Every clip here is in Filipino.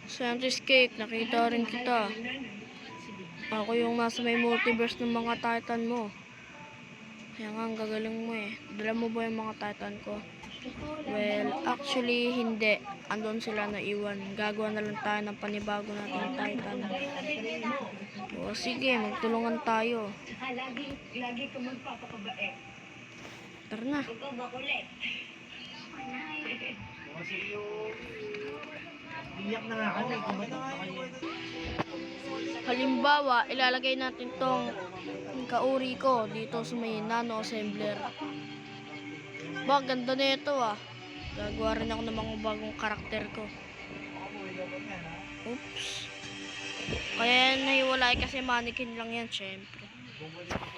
Scientist Cake, nakita rin kita. Ako yung nasa may multiverse ng mga Titan mo. Kaya nga, ang gagaling mo eh. Dala mo ba yung mga Titan ko? Well, actually, hindi. Andun sila na iwan. Gagawa na lang tayo ng panibago nating Titan. O sige, magtulungan tayo. Lagi ka magpapakabait. Tara na. Ikaw makulit. Kasi yung iyak na nga kami. Halimbawa, ilalagay natin tong kauri ko dito sa may nano assembler. Ba, ganda na ito ah. Gagawa rin ako ng mga bagong karakter ko. Oops. Kaya nahiwalay kasi mannequin lang yan, syempre.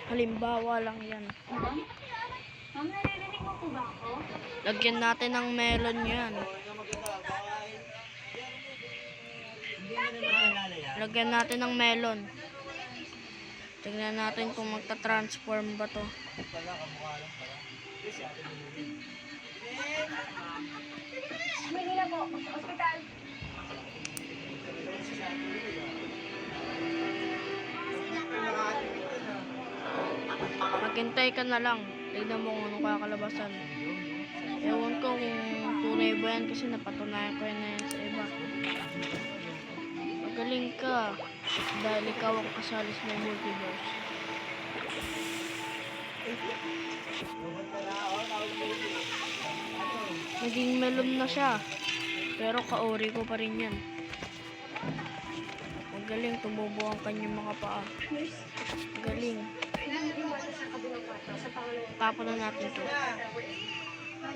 Halimbawa lang yan. Ma'am, naririnig mo po ba ako? Lagyan natin ng melon yan. Lagyan natin ng melon. Tignan natin kung magta-transform ba to. Manila po, ospital. Maghintay ka na lang. Tignan mo kung anong kakalabasan. Ewan ko kung tunay ba yan kasi napatunayan ko yan na yan sa iba. Magaling ka. Dahil ikaw ang kasali sa may multiverse. Naging melon na siya. Pero kaori ko pa rin yan. Magaling, tumubo ang kanyang mga paa. Magaling. Tapo na natin to.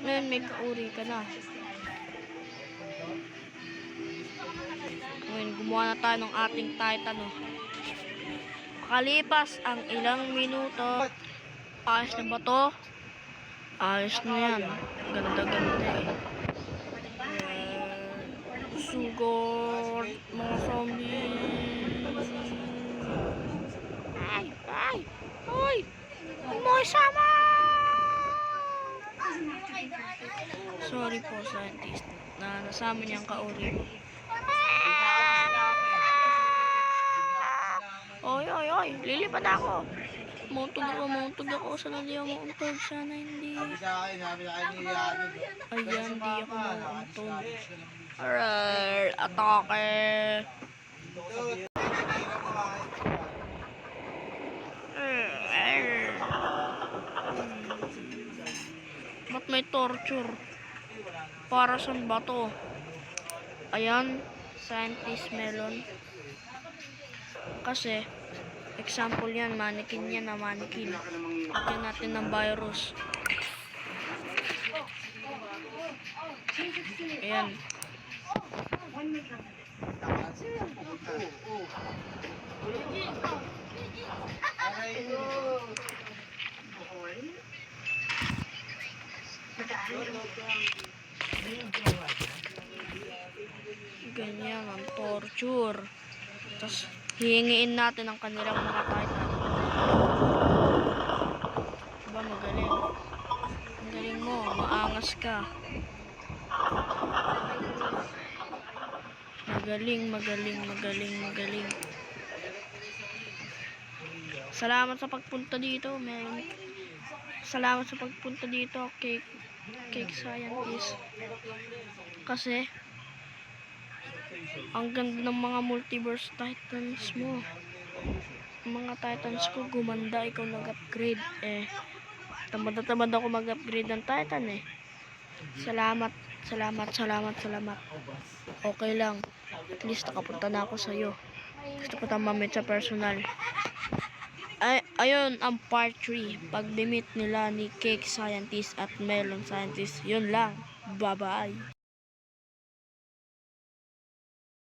Ngayon may kauri ka na. Ngayon gumawa na tayo ng ating Titan. Oh. Makalipas ang ilang minuto. Ayos na ba to? Ayos na yan. Ganda-ganda eh. Sugod mga zombie. Ay! Ay! Ay! Huwag mo isama! Sorry po, scientist. Nasama niya ang kauri mo. Oy, oy, oy! Lilipad ako! Mauntog ako. Sana di ako mauntog. Sana hindi. Ayan, di ako mauntog. Alright, atake! Ba't may torture? Para saan ba to? Ayan, scientist melon. Kasi, example yan, mannequin yan na mannequin. Lagyan natin ng virus. Ayan. Ganyan ang torture. Tapos hihingiin natin ang kanilang mga Titan. Diba magaling? Ang galing mo, maangas ka. Magaling. Salamat sa pagpunta dito, man. Salamat sa pagpunta dito, Cake Scientist. Kasi ang ganda ng mga multiverse Titans mo. Mga Titans ko gumanda, ikaw nag-upgrade eh. Tamad ako mag-upgrade ng Titan eh. Salamat. Okay lang. At least nakapunta na ako sa'yo. Gusto ko tayong mamit sa personal. Ayun ang part 3. Pag-meet nila ni Cake Scientist at Melon Scientist. Yun lang. Bye-bye.